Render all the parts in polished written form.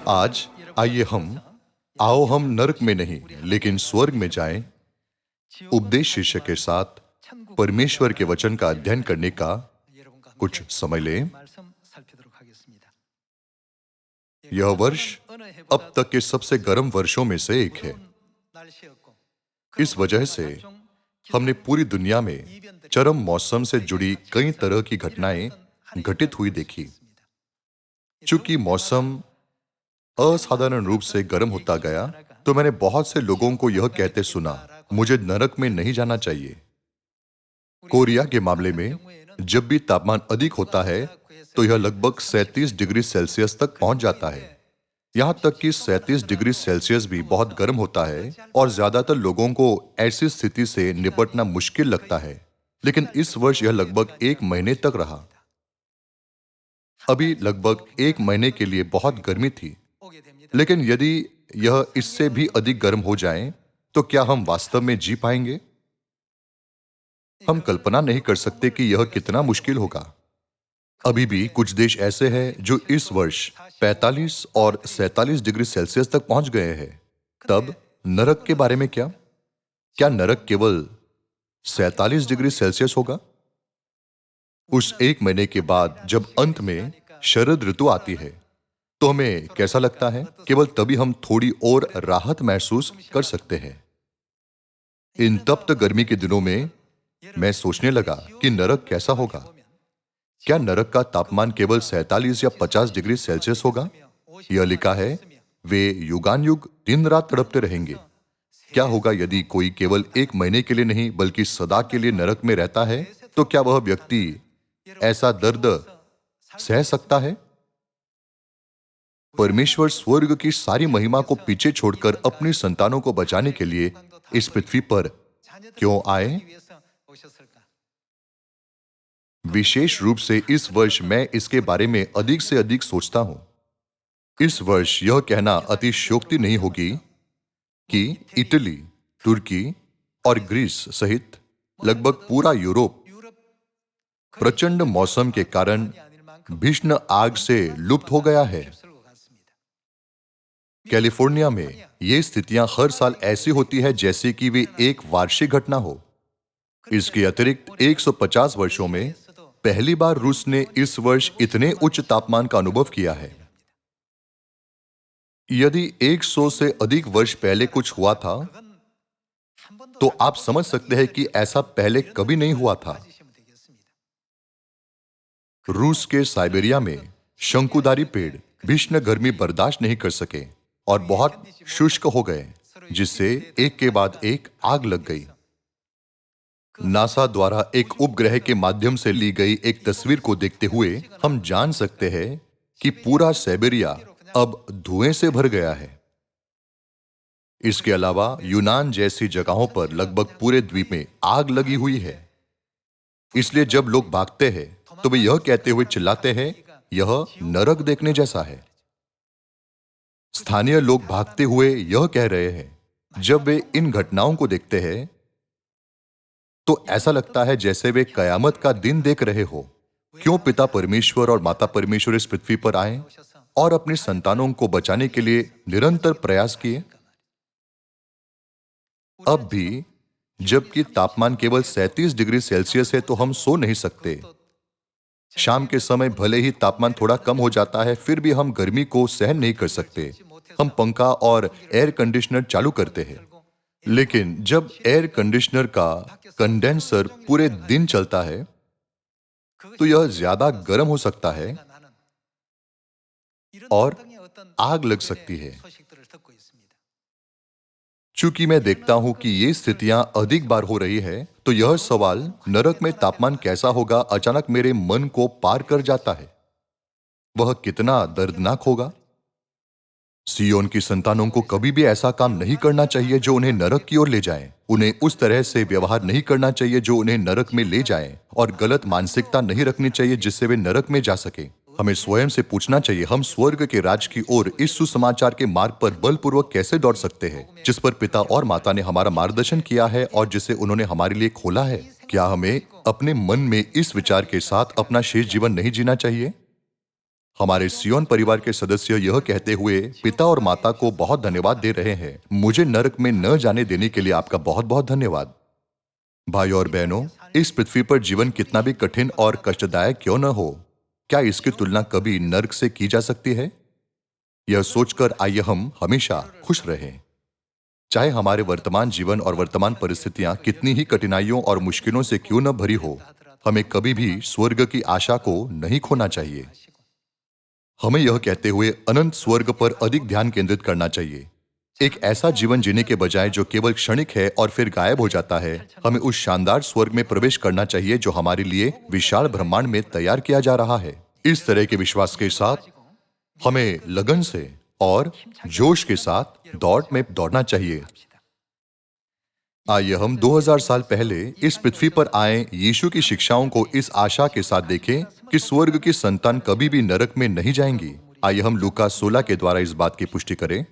आज आइए आओ हम नरक में नहीं लेकिन स्वर्ग में जाएं, उपदेश शीर्षक के साथ परमेश्वर के वचन का अध्ययन करने का कुछ समय लें। यह वर्ष अब तक के सबसे गर्म वर्षों में से एक है। इस वजह से हमने पूरी दुनिया में चरम मौसम से जुड़ी कई तरह की घटनाएं घटित हुई देखी। चूंकि मौसम असाधारण रूप से गर्म होता गया, तो मैंने बहुत से लोगों को यह कहते सुना, मुझे नरक में नहीं जाना चाहिए। कोरिया के मामले में जब भी तापमान अधिक होता है तो यह लगभग 37 डिग्री सेल्सियस तक पहुंच जाता है। यहां तक कि 37 डिग्री सेल्सियस भी बहुत गर्म होता है और ज्यादातर लोगों को ऐसी स्थिति से निपटना मुश्किल लगता है। लेकिन इस वर्ष यह लगभग 1 महीने तक रहा। अभी लगभग 1 महीने के लिए बहुत गर्मी थी, लेकिन यदि यह इससे भी अधिक गर्म हो जाए तो क्या हम वास्तव में जी पाएंगे? हम कल्पना नहीं कर सकते कि यह कितना मुश्किल होगा। अभी भी कुछ देश ऐसे हैं जो इस वर्ष 45 और 47 डिग्री सेल्सियस तक पहुंच गए हैं। तब नरक के बारे में क्या? क्या नरक केवल 47 डिग्री सेल्सियस होगा? उस 1 महीने के बाद जब अंत में शरद ऋतु आती है तो हमें कैसा लगता है? केवल तभी हम थोड़ी और राहत महसूस कर सकते हैं। इन तप्त गर्मी के दिनों में मैं सोचने लगा कि नरक कैसा होगा। क्या नरक का तापमान केवल 47 या 50 डिग्री सेल्सियस होगा? यह लिखा है, वे युगानुयुग दिन रात तड़पते रहेंगे। क्या होगा यदि कोई केवल 1 महीने के लिए नहीं बल्कि सदा के लिए नरक में रहता है? तो क्या वह व्यक्ति ऐसा दर्द सह सकता है? परमेश्वर स्वर्ग की सारी महिमा को पीछे छोड़कर अपनी संतानों को बचाने के लिए इस पृथ्वी पर क्यों आए? विशेष रूप से इस वर्ष मैं इसके बारे में अधिक से अधिक सोचता हूं। इस वर्ष यह कहना अतिशयोक्ति नहीं होगी कि इटली, तुर्की और ग्रीस सहित लगभग पूरा यूरोप प्रचंड मौसम के कारण भीषण आग से लुप्त हो गया है। कैलिफोर्निया में ये स्थितियां हर साल ऐसी होती है जैसे कि वे एक वार्षिक घटना हो। इसके अतिरिक्त 150 वर्षों में पहली बार रूस ने इस वर्ष इतने उच्च तापमान का अनुभव किया है। यदि 100 से अधिक वर्ष पहले कुछ हुआ था, तो आप समझ सकते हैं कि ऐसा पहले कभी नहीं हुआ था। रूस के साइबेरिया में शंकुधारी पेड़ भीषण गर्मी बर्दाश्त नहीं कर सके और बहुत शुष्क हो गए, जिससे एक के बाद एक आग लग गई। नासा द्वारा एक उपग्रह के माध्यम से ली गई एक तस्वीर को देखते हुए हम जान सकते हैं कि पूरा साइबेरिया अब धुएं से भर गया है। इसके अलावा यूनान जैसी जगहों पर लगभग पूरे द्वीप में आग लगी हुई है। इसलिए जब लोग भागते हैं तो वे यह कहते हुए चिल्लाते हैं, यह नरक देखने जैसा है। स्थानीय लोग भागते हुए यह कह रहे हैं, जब वे इन घटनाओं को देखते हैं तो ऐसा लगता है जैसे वे कयामत का दिन देख रहे हो। क्यों पिता परमेश्वर और माता परमेश्वर इस पृथ्वी पर आए और अपनी संतानों को बचाने के लिए निरंतर प्रयास किए? अब भी जबकि तापमान केवल 37 डिग्री सेल्सियस है तो हम सो नहीं सकते। शाम के समय भले ही तापमान थोड़ा कम हो जाता है, फिर भी हम गर्मी को सहन नहीं कर सकते। हम पंखा और एयर कंडीशनर चालू करते हैं, लेकिन जब एयर कंडीशनर का कंडेंसर पूरे दिन चलता है तो यह ज्यादा गर्म हो सकता है और आग लग सकती है। चूंकि मैं देखता हूं कि ये स्थितियां अधिक बार हो रही है, तो यह सवाल नरक में तापमान कैसा होगा अचानक मेरे मन को पार कर जाता है। वह कितना दर्दनाक होगा। सियोन की संतानों को कभी भी ऐसा काम नहीं करना चाहिए जो उन्हें नरक की ओर ले जाए। उन्हें उस तरह से व्यवहार नहीं करना चाहिए जो उन्हें नरक में ले जाए, और गलत मानसिकता नहीं रखनी चाहिए जिससे वे नरक में जा सके। हमें स्वयं से पूछना चाहिए, हम स्वर्ग के राज की ओर इस सुसमाचार के मार्ग पर बलपूर्वक कैसे दौड़ सकते हैं, जिस पर पिता और माता ने हमारा मार्गदर्शन किया है और जिसे उन्होंने हमारे लिए खोला है। क्या हमें अपने मन में इस विचार के साथ अपना शेष जीवन नहीं जीना चाहिए? हमारे सियोन परिवार के सदस्य यह कहते हुए पिता और माता को बहुत धन्यवाद दे रहे हैं, मुझे नरक में न जाने देने के लिए आपका बहुत बहुत धन्यवाद। भाई और बहनों, इस पृथ्वी पर जीवन कितना भी कठिन और कष्टदायक क्यों न हो, क्या इसकी तुलना कभी नरक से की जा सकती है? यह सोचकर आइए हम हमेशा खुश रहें। चाहे हमारे वर्तमान जीवन और वर्तमान परिस्थितियां कितनी ही कठिनाइयों और मुश्किलों से क्यों न भरी हो, हमें कभी भी स्वर्ग की आशा को नहीं खोना चाहिए। हमें यह कहते हुए अनंत स्वर्ग पर अधिक ध्यान केंद्रित करना चाहिए। एक ऐसा जीवन जीने के बजाय जो केवल क्षणिक है और फिर गायब हो जाता है, हमें उस शानदार स्वर्ग में प्रवेश करना चाहिए जो हमारे लिए विशाल ब्रह्मांड में तैयार किया जा रहा है। इस तरह के विश्वास के साथ हमें लगन से और जोश के साथ दौड़ में दौड़ना चाहिए। आइए हम 2000 साल पहले इस पृथ्वी पर आए यीशु की शिक्षाओं को इस आशा के साथ देखें कि स्वर्ग की संतान कभी भी नरक में नहीं जाएंगी। आइए हम लूका 16 के द्वारा इस बात की पुष्टि करें।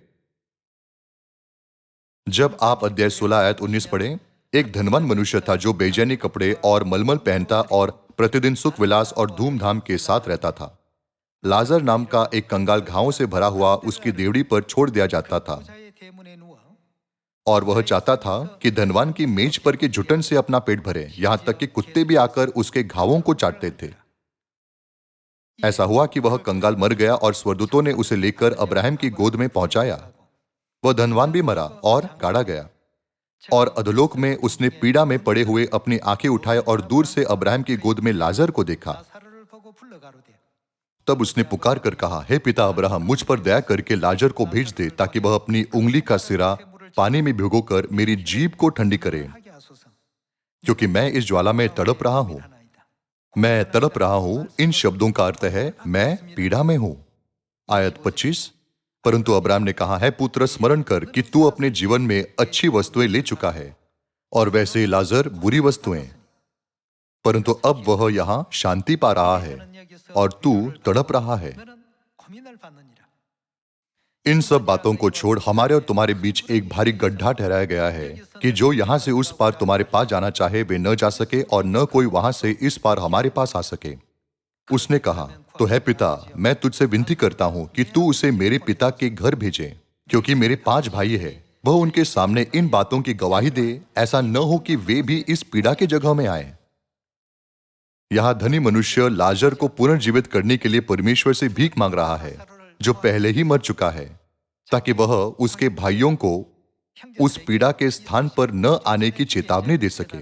जब आप अध्याय 16 आयत 19 पढ़ें, एक धनवान मनुष्य था जो बेचैनी कपड़े और मलमल पहनता और प्रतिदिन सुख विलास और धूमधाम के साथ रहता था। लाजर नाम का एक कंगाल घावों से भरा हुआ उसकी देवड़ी पर छोड़ दिया जाता था और वह चाहता था कि धनवान की मेज पर के जुटन से अपना पेट भरे, यहां तक कि कुत्ते भी आकर उसके घावों को चाटते थे। ऐसा हुआ कि वह कंगाल मर गया और स्वर्गदूतों ने उसे लेकर अब्राहम की गोद में पहुंचाया। वह धनवान भी मरा और गाड़ा गया और अधोलोक में उसने पीड़ा में पड़े हुए अपनी आंखें उठाए और दूर से अब्राहम की गोद में लाजर को देखा। तब उसने पुकार कर कहा, हे पिता अब्राहम, मुझ पर दया करके लाजर को भेज दे ताकि वह अपनी उंगली का सिरा पानी में भिगोकर मेरी जीभ को ठंडी करे, क्योंकि मैं इस ज्वाला में तड़प रहा हूं। मैं तड़प रहा हूं, इन शब्दों का अर्थ है मैं पीड़ा में हूं। आयत 25। परंतु अब्राहम ने कहा, है पुत्र, स्मरण कर कि तू अपने जीवन में अच्छी वस्तुएं ले चुका है और वैसे लाजर बुरी वस्तुएं, परंतु अब वह यहां शांति पा रहा है और तू तड़प रहा है। इन सब बातों को छोड़ हमारे और तुम्हारे बीच एक भारी गड्ढा ठहराया गया है कि जो यहां से उस पार तुम्हारे पास जाना चाहे वे न जा सके और न कोई वहां से इस पार हमारे पास आ सके। उसने कहा, तो है पिता, मैं तुझसे विनती करता हूं कि तू उसे मेरे पिता के घर भेजे, क्योंकि मेरे 5 भाई हैं। वह उनके सामने इन बातों की गवाही दे, ऐसा न हो कि वे भी इस पीड़ा की जगह में आए। यहां धनी मनुष्य लाजर को पुनर्जीवित करने के लिए परमेश्वर से भीख मांग रहा है, जो पहले ही मर चुका है, ताकि वह उसके भाइयों को उस पीड़ा के स्थान पर न आने की चेतावनी दे सके।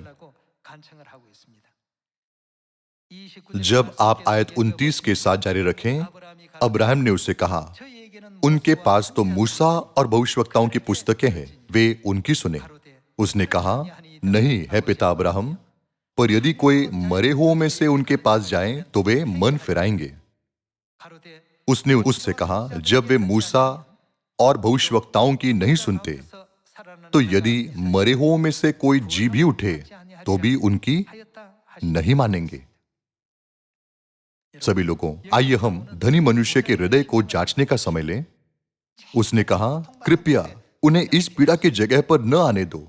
जब आप आयत 29 के साथ जारी रखें, अब्राहम ने उससे कहा, उनके पास तो मूसा और भविष्यवक्ताओं की पुस्तकें हैं, वे उनकी सुने। उसने कहा, नहीं है पिता अब्राहम, पर यदि कोई मरे हुओं में से उनके पास जाए तो वे मन फिराएंगे। उसने उससे कहा, जब वे मूसा और भविष्यवक्ताओं की नहीं सुनते, तो यदि मरे हुओं में से कोई जी भी उठे तो भी उनकी नहीं मानेंगे। सभी लोगों, आइए हम धनी मनुष्य के हृदय को जांचने का समय लें। उसने कहा, कृपया उन्हें इस पीड़ा की जगह पर न आने दो।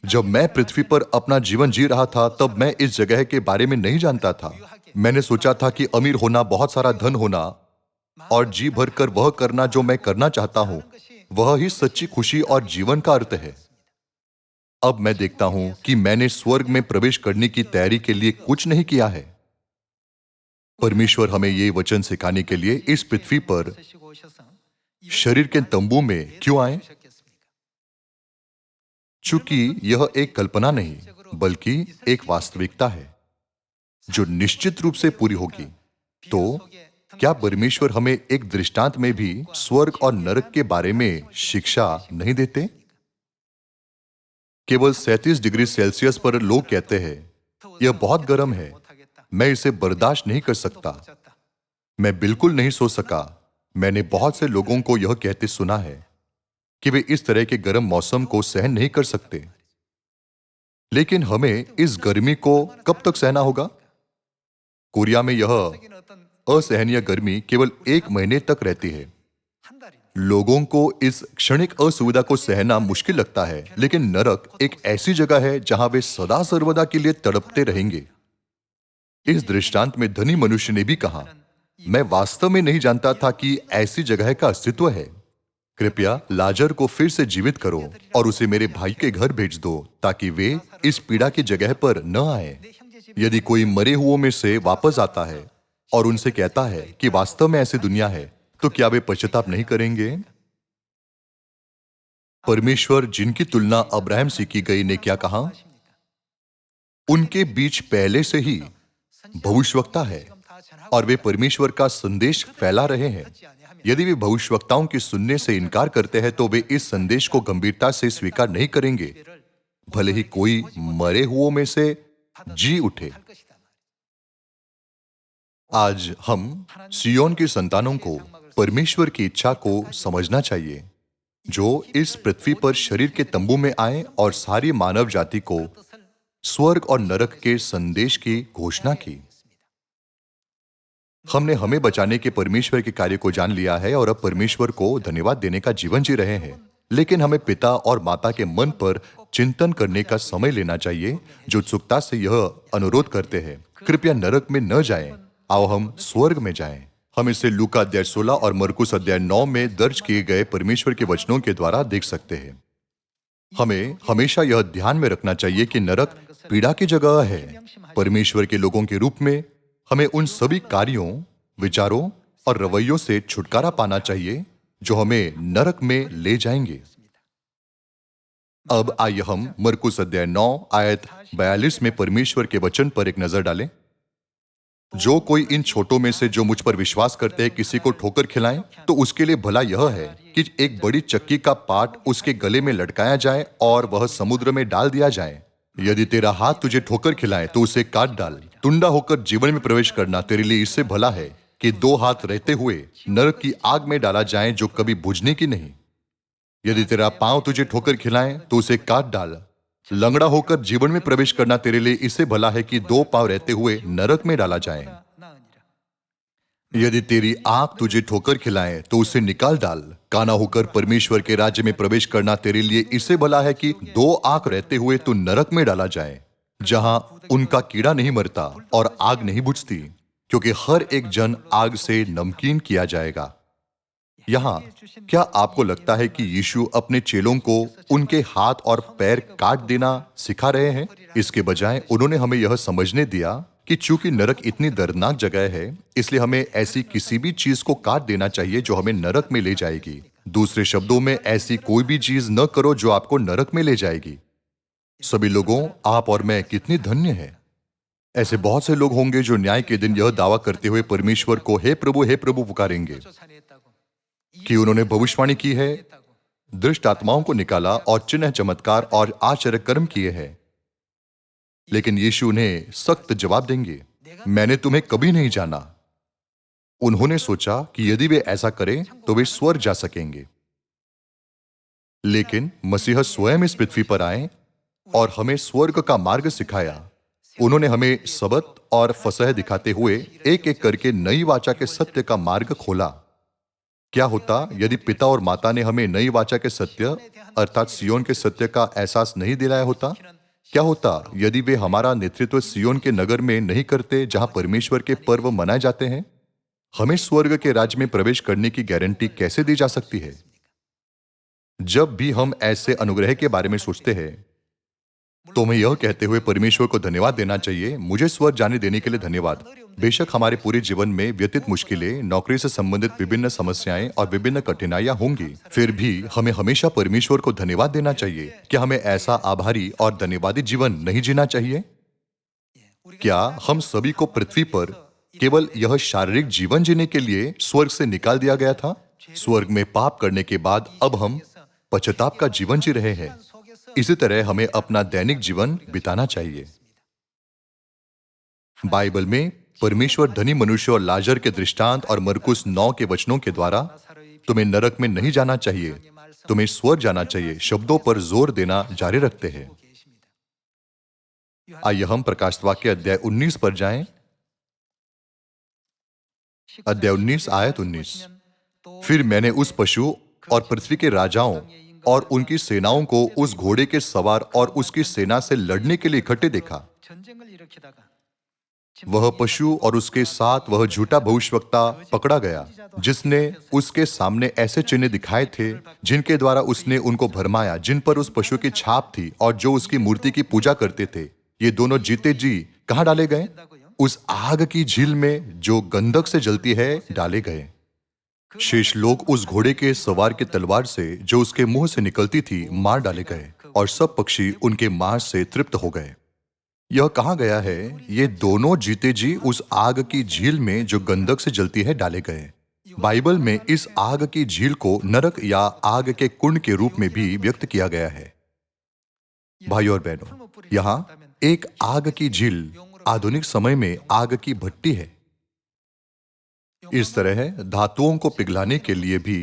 जब मैं पृथ्वी पर अपना जीवन जी रहा था तब मैं इस जगह के बारे में नहीं जानता था। मैंने सोचा था कि अमीर होना, बहुत सारा धन होना और जी भरकर वह करना जो मैं करना चाहता हूं, वह ही सच्ची खुशी और जीवन का अर्थ है। अब मैं देखता हूं कि मैंने स्वर्ग में प्रवेश करने की तैयारी के लिए कुछ नहीं किया है। परमेश्वर हमें ये वचन सिखाने के लिए इस पृथ्वी पर शरीर के तंबू में क्यों आए? चूंकि यह एक कल्पना नहीं बल्कि एक वास्तविकता है जो निश्चित रूप से पूरी होगी। तो क्या परमेश्वर हमें एक दृष्टांत में भी स्वर्ग और नरक के बारे में शिक्षा नहीं देते? केवल 37 डिग्री सेल्सियस पर लोग कहते हैं, यह बहुत गर्म है, मैं इसे बर्दाश्त नहीं कर सकता। मैं बिल्कुल नहीं सो सका। मैंने बहुत से लोगों को यह कहते सुना है कि वे इस तरह के गर्म मौसम को सहन नहीं कर सकते। लेकिन हमें इस गर्मी को कब तक सहना होगा? कोरिया में यह असहनीय गर्मी केवल 1 महीने तक रहती है। लोगों को इस क्षणिक असुविधा को सहना मुश्किल लगता है, लेकिन नरक एक ऐसी जगह है जहां वे सदा सर्वदा के लिए तड़पते रहेंगे। इस दृष्टांत में धनी मनुष्य ने भी कहा, मैं वास्तव में नहीं जानता था कि ऐसी जगह का अस्तित्व है। कृपया लाजर को फिर से जीवित करो और उसे मेरे भाई के घर भेज दो ताकि वे इस पीड़ा की जगह पर न आए। यदि कोई मरे हुओं में से वापस आता है और उनसे कहता है कि वास्तव में ऐसी दुनिया है, तो क्या वे पश्चाताप नहीं करेंगे? परमेश्वर जिनकी तुलना अब्राहम से की गई ने क्या कहा? उनके बीच पहले से ही भविष्यवक्ता है और वे परमेश्वर का संदेश फैला रहे हैं। यदि वे भविष्यवक्ताओं की सुनने से इनकार करते हैं तो वे इस संदेश को गंभीरता से स्वीकार नहीं करेंगे, भले ही कोई मरे हुओं में से जी उठे। आज हम सियोन की संतानों को परमेश्वर की इच्छा को समझना चाहिए, जो इस पृथ्वी पर शरीर के तंबू में आए और सारी मानव जाति को स्वर्ग और नरक के संदेश की घोषणा की। हमने हमें बचाने के परमेश्वर के कार्य को जान लिया है और अब परमेश्वर को धन्यवाद देने का जीवन जी रहे हैं। लेकिन हमें पिता और माता के मन पर चिंतन करने का समय लेना चाहिए, जो उत्सुकता से यह अनुरोध करते हैं, कृपया नरक में न जाएं, आओ हम स्वर्ग में जाएं। हम इसे लूका अध्याय 16 और मरकुस अध्याय 9 में दर्ज किए गए परमेश्वर के वचनों के द्वारा देख सकते हैं। हमें हमेशा यह ध्यान में रखना चाहिए कि नरक पीड़ा की जगह है। परमेश्वर के लोगों के रूप में हमें उन सभी कार्यों, विचारों और रवैयों से छुटकारा पाना चाहिए जो हमें नरक में ले जाएंगे। अब आइए हम मरकुस अध्याय 9 आयत 42 में परमेश्वर के वचन पर एक नजर डालें। जो कोई इन छोटों में से जो मुझ पर विश्वास करते हैं किसी को ठोकर खिलाएं, तो उसके लिए भला यह है कि एक बड़ी चक्की का पाट उसके गले में लटकाया जाए और वह समुद्र में डाल दिया जाए। यदि तेरा हाथ तुझे ठोकर खिलाए तो उसे काट डाल। टुंडा होकर जीवन में प्रवेश करना तेरे लिए इससे भला है कि 2 हाथ रहते हुए नरक की आग में डाला जाए, जो कभी बुझने की नहीं। यदि तेरा पांव तुझे ठोकर खिलाए तो उसे काट डाल। लंगड़ा होकर जीवन में प्रवेश करना तेरे लिए इससे भला है कि 2 पांव रहते हुए नरक में डाला जाए। यदि तेरी आंख तुझे ठोकर खिलाए तो उसे निकाल डाल। काना होकर परमेश्वर के राज्य में प्रवेश करना तेरे लिए इससे भला है कि 2 आंख रहते हुए तू नरक में डाला जाए, जहां उनका कीड़ा नहीं मरता और आग नहीं बुझती, क्योंकि हर एक जन आग से नमकीन किया जाएगा। यहाँ क्या आपको लगता है कि यीशु अपने चेलों को उनके हाथ और पैर काट देना सिखा रहे हैं? इसके बजाय उन्होंने हमें यह समझने दिया कि चूंकि नरक इतनी दर्दनाक जगह है, इसलिए हमें ऐसी किसी भी चीज को काट देना चाहिए जो हमें नरक में ले जाएगी। दूसरे शब्दों में, ऐसी कोई भी चीज न करो जो आपको नरक में ले जाएगी। सभी लोगों, आप और मैं कितने धन्य हैं। ऐसे बहुत से लोग होंगे जो न्याय के दिन यह दावा करते हुए परमेश्वर को हे प्रभु पुकारेंगे कि उन्होंने भविष्यवाणी की है, दुष्ट आत्माओं को निकाला और चिन्ह, चमत्कार और आश्चर्य कर्म किए हैं। लेकिन यीशु उन्हें सख्त जवाब देंगे, मैंने तुम्हें कभी नहीं जाना। उन्होंने सोचा कि यदि वे ऐसा करें तो वे स्वर्ग जा सकेंगे, लेकिन मसीह स्वयं इस पृथ्वी पर आए और हमें स्वर्ग का मार्ग सिखाया। उन्होंने हमें सबत और फसह दिखाते हुए एक एक करके नई वाचा के सत्य का मार्ग खोला। क्या होता यदि पिता और माता ने हमें नई वाचा के सत्य अर्थात सियोन के सत्य का एहसास नहीं दिलाया होता? क्या होता यदि वे हमारा नेतृत्व सियोन के नगर में नहीं करते, जहां परमेश्वर के पर्व मनाए जाते हैं? हमें स्वर्ग के राज्य में प्रवेश करने की गारंटी कैसे दी जा सकती है? जब भी हम ऐसे अनुग्रह के बारे में सोचते हैं तो हमें यह कहते हुए परमेश्वर को धन्यवाद देना चाहिए, मुझे स्वर्ग जाने देने के लिए धन्यवाद। बेशक हमारे पूरे जीवन में व्यतीत मुश्किलें, नौकरी से संबंधित विभिन्न समस्याएं और विभिन्न कठिनाइयां होंगी, फिर भी हमें हमेशा परमेश्वर को धन्यवाद देना चाहिए। क्या हमें ऐसा आभारी और धन्यवादी जीवन नहीं जीना चाहिए? क्या हम सभी को पृथ्वी पर केवल यह शारीरिक जीवन जीने के लिए स्वर्ग से निकाल दिया गया था? स्वर्ग में पाप करने के बाद अब हम पश्चाताप का जीवन जी रहे हैं। इसी तरह हमें अपना दैनिक जीवन बिताना चाहिए। बाइबल में परमेश्वर धनी मनुष्य और लाजर के दृष्टांत और मरकुस 9 के वचनों के द्वारा तुम्हें नरक में नहीं जाना चाहिए, तुम्हें स्वर्ग जाना चाहिए शब्दों पर जोर देना जारी रखते हैं। आइए हम प्रकाशित वाक्य अध्याय 19 पर जाएं। अध्याय 19 आयत 19। फिर मैंने उस पशु और पृथ्वी के राजाओं और उनकी सेनाओं को उस घोड़े के सवार और उसकी सेना से लड़ने के लिए इकट्ठे देखा। वह पशु और उसके साथ वह झूठा भविष्यवक्ता पकड़ा गया, जिसने उसके सामने ऐसे चिन्ह दिखाए थे जिनके द्वारा उसने उनको भरमाया, जिन पर उस पशु की छाप थी और जो उसकी मूर्ति की पूजा करते थे। ये दोनों जीते जी कहां डाले गए? उस आग की झील में जो गंधक से जलती है डाले गए। शेष लोग उस घोड़े के सवार की तलवार से जो उसके मुंह से निकलती थी मार डाले गए और सब पक्षी उनके मांस से तृप्त हो गए। यह कहा गया है, ये दोनों जीते जी उस आग की झील में जो गंधक से जलती है डाले गए। बाइबल में इस आग की झील को नरक या आग के कुंड के रूप में भी व्यक्त किया गया है। भाइयों और बहनों, यहाँ एक आग की झील आधुनिक समय में आग की भट्टी है। इस तरह धातुओं को पिघलाने के लिए भी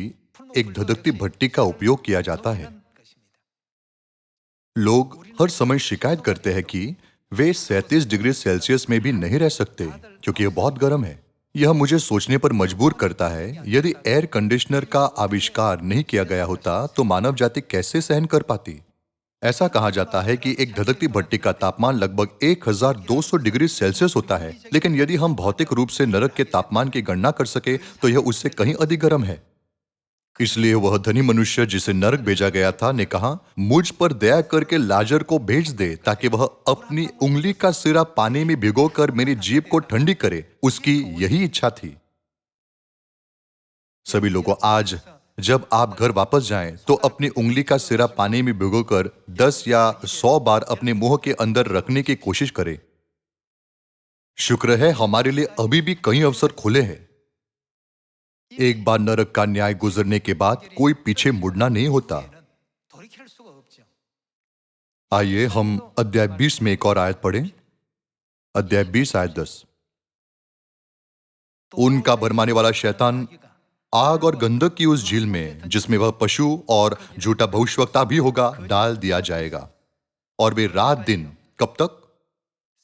एक धधकती भट्टी का उपयोग किया जाता है। लोग हर समय शिकायत करते हैं कि वे 37 डिग्री सेल्सियस में भी नहीं रह सकते क्योंकि यह बहुत गर्म है। यह मुझे सोचने पर मजबूर करता है, यदि एयर कंडीशनर का आविष्कार नहीं किया गया होता तो मानव जाति कैसे सहन कर पाती। ऐसा कहा जाता है कि एक धधकती भट्टी का तापमान लगभग 1200 डिग्री सेल्सियस होता है, लेकिन यदि हम भौतिक रूप से नरक के तापमान की गणना कर सके तो यह उससे कहीं अधिक गर्म है। इसलिए वह धनी मनुष्य जिसे नरक भेजा गया था ने कहा, मुझ पर दया करके लाजर को भेज दे ताकि वह अपनी उंगली का सिरा पानी में भिगोकर मेरी जीभ को ठंडी करे। उसकी यही इच्छा थी। सभी लोगों, आज जब आप घर वापस जाएं तो अपनी उंगली का सिरा पानी में भिगोकर 10 या 100 बार अपने मुंह के अंदर रखने की कोशिश करें। शुक्र है हमारे लिए अभी भी कई अवसर खुले हैं। एक बार नरक का न्याय गुजरने के बाद कोई पीछे मुड़ना नहीं होता। आइए हम अध्याय 20 में एक और आयत पढ़ें। अध्याय 20 आयत 10। उनका भरमाने वाला शैतान आग और गंधक की उस झील में, जिसमें वह पशु और झूठा भविष्यवक्ता भी होगा, डाल दिया जाएगा। और वे रात दिन कब तक?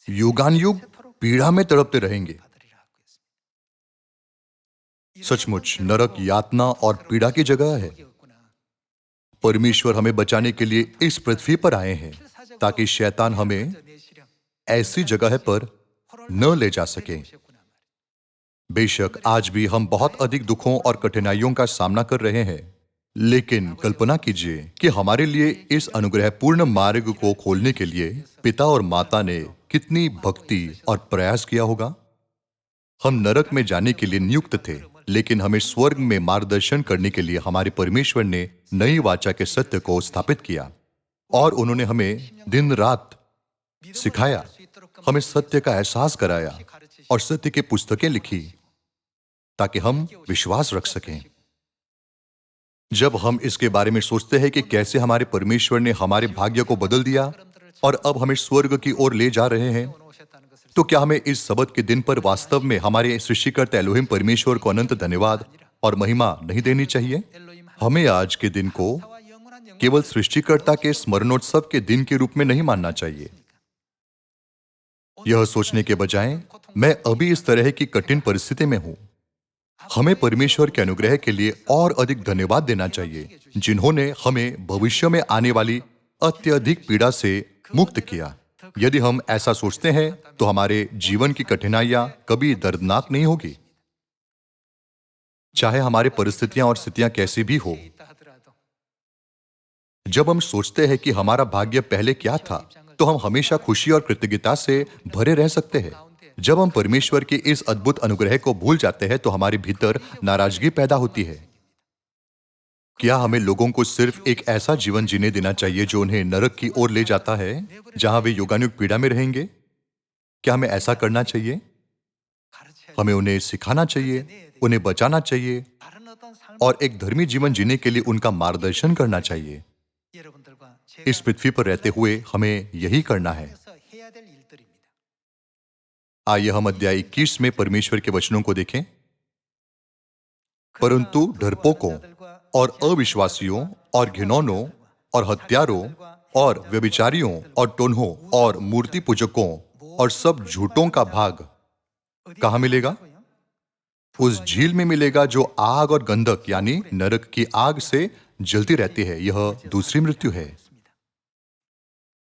युगान युग पीड़ा में तड़पते रहेंगे। सचमुच नरक यातना और पीड़ा की जगह है। परमेश्वर हमें बचाने के लिए इस पृथ्वी पर आए हैं ताकि शैतान हमें ऐसी जगह पर न ले जा सके। बेशक आज भी हम बहुत अधिक दुखों और कठिनाइयों का सामना कर रहे हैं, लेकिन कल्पना कीजिए कि हमारे लिए इस अनुग्रहपूर्ण मार्ग को खोलने के लिए पिता और माता ने कितनी भक्ति और प्रयास किया होगा। हम नरक में जाने के लिए नियुक्त थे, लेकिन हमें स्वर्ग में मार्गदर्शन करने के लिए हमारे परमेश्वर ने नई वाचा के सत्य को स्थापित किया और उन्होंने हमें दिन रात सिखाया, हमें सत्य का एहसास कराया और सत्य की पुस्तकें लिखी ताकि हम विश्वास रख सकें। जब हम इसके बारे में सोचते हैं कि कैसे हमारे परमेश्वर ने हमारे भाग्य को बदल दिया और अब हमें स्वर्ग की ओर ले जा रहे हैं, तो क्या हमें इस सबत के दिन पर वास्तव में हमारे सृष्टिकर्ता एलोहिम परमेश्वर को अनंत धन्यवाद और महिमा नहीं देनी चाहिए? हमें आज के दिन को केवल सृष्टिकर्ता के स्मरणोत्सव के दिन के रूप में नहीं मानना चाहिए। यह सोचने के बजाय मैं अभी इस तरह की कठिन परिस्थिति में हूं, हमें परमेश्वर के अनुग्रह के लिए और अधिक धन्यवाद देना चाहिए, जिन्होंने हमें भविष्य में आने वाली अत्यधिक पीड़ा से मुक्त किया। यदि हम ऐसा सोचते हैं तो हमारे जीवन की कठिनाइयां कभी दर्दनाक नहीं होगी। चाहे हमारी परिस्थितियां और स्थितियां कैसी भी हो, जब हम सोचते हैं कि हमारा भाग्य पहले क्या था, तो हम हमेशा खुशी और कृतज्ञता से भरे रह सकते हैं। जब हम परमेश्वर के इस अद्भुत अनुग्रह को भूल जाते हैं तो हमारे भीतर नाराजगी पैदा होती है। क्या हमें लोगों को सिर्फ एक ऐसा जीवन जीने देना चाहिए जो उन्हें नरक की ओर ले जाता है, जहां वे युगानुयुग पीड़ा में रहेंगे? क्या हमें ऐसा करना चाहिए? हमें उन्हें सिखाना चाहिए, उन्हें बचाना चाहिए और एक धर्मी जीवन जीने के लिए उनका मार्गदर्शन करना चाहिए। इस पृथ्वी पर रहते हुए हमें यही करना है। आइए हम अध्याय 21 में परमेश्वर के वचनों को देखें। परंतु डरपोकों और अविश्वासियों और घिनौनों और हत्यारों और व्यभिचारियों और टोन्हों और मूर्ति पूजकों और सब झूठों का भाग कहां मिलेगा? उस झील में मिलेगा जो आग और गंधक यानी नरक की आग से जलती रहती है। यह दूसरी मृत्यु है।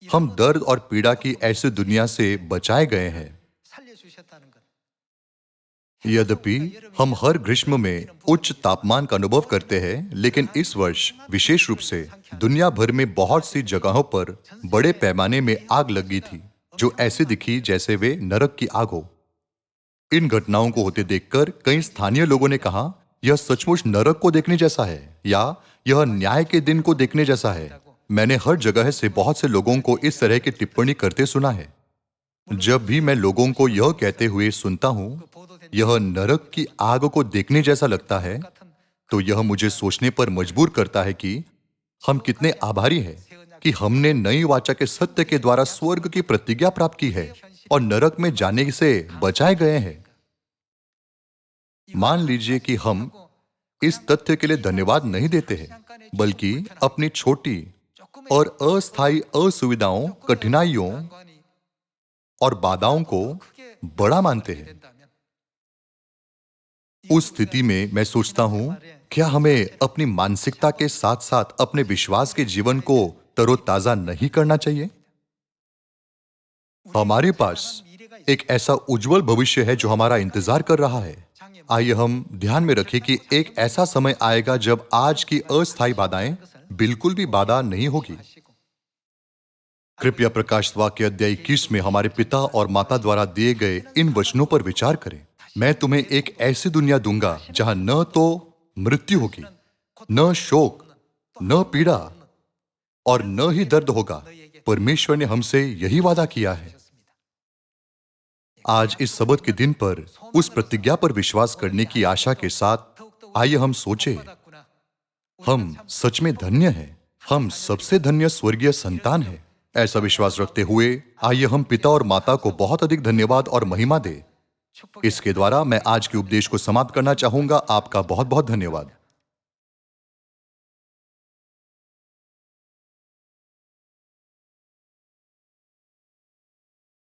हम दर्द और पीड़ा की ऐसी दुनिया से बचाए गए हैं। यद्यपि हम हर ग्रीष्म में उच्च तापमान का अनुभव करते हैं, लेकिन इस वर्ष विशेष रूप से दुनिया भर में बहुत सी जगहों पर बड़े पैमाने में आग लगी थी, जो ऐसे दिखी जैसे वे नरक की आग हो। इन घटनाओं को होते देखकर कई स्थानीय लोगों ने कहा, यह सचमुच नरक को देखने जैसा है, या यह न्याय के दिन को देखने जैसा है। मैंने हर जगह से बहुत से लोगों को इस तरह की टिप्पणी करते सुना है। जब भी मैं लोगों को यह कहते हुए सुनता हूं, यह नरक की आग को देखने जैसा लगता है, तो यह मुझे सोचने पर मजबूर करता है कि हम कितने आभारी हैं कि हमने नई वाचा के सत्य के द्वारा स्वर्ग की प्रतिज्ञा प्राप्त की है और नरक में जाने से बचाए गए हैं। मान लीजिए कि हम इस तथ्य के लिए धन्यवाद नहीं देते हैं, बल्कि अपनी छोटी और अस्थायी असुविधाओं, कठिनाइयों और बाधाओं को बड़ा मानते हैं। उस स्थिति में मैं सोचता हूं, क्या हमें अपनी मानसिकता के साथ साथ अपने विश्वास के जीवन को तरोताजा नहीं करना चाहिए? हमारे पास एक ऐसा उज्जवल भविष्य है जो हमारा इंतजार कर रहा है। आइए हम ध्यान में रखें कि एक ऐसा समय आएगा जब आज की अस्थायी बाधाएं बिल्कुल भी बाधा नहीं होगी। कृपया प्रकाश वाक्य अध्याय 21 में हमारे पिता और माता द्वारा दिए गए इन वचनों पर विचार करें। मैं तुम्हें एक ऐसी दुनिया दूंगा जहां न तो मृत्यु होगी, न शोक, न पीड़ा और न ही दर्द होगा। परमेश्वर ने हमसे यही वादा किया है। आज इस सबत के दिन पर उस प्रतिज्ञा पर विश्वास करने की आशा के साथ आइए हम सोचें, हम सच में धन्य हैं। हम सबसे धन्य स्वर्गीय संतान हैं। ऐसा विश्वास रखते हुए आइए हम पिता और माता को बहुत अधिक धन्यवाद और महिमा दें। इसके द्वारा मैं आज के उपदेश को समाप्त करना चाहूंगा। आपका बहुत बहुत धन्यवाद।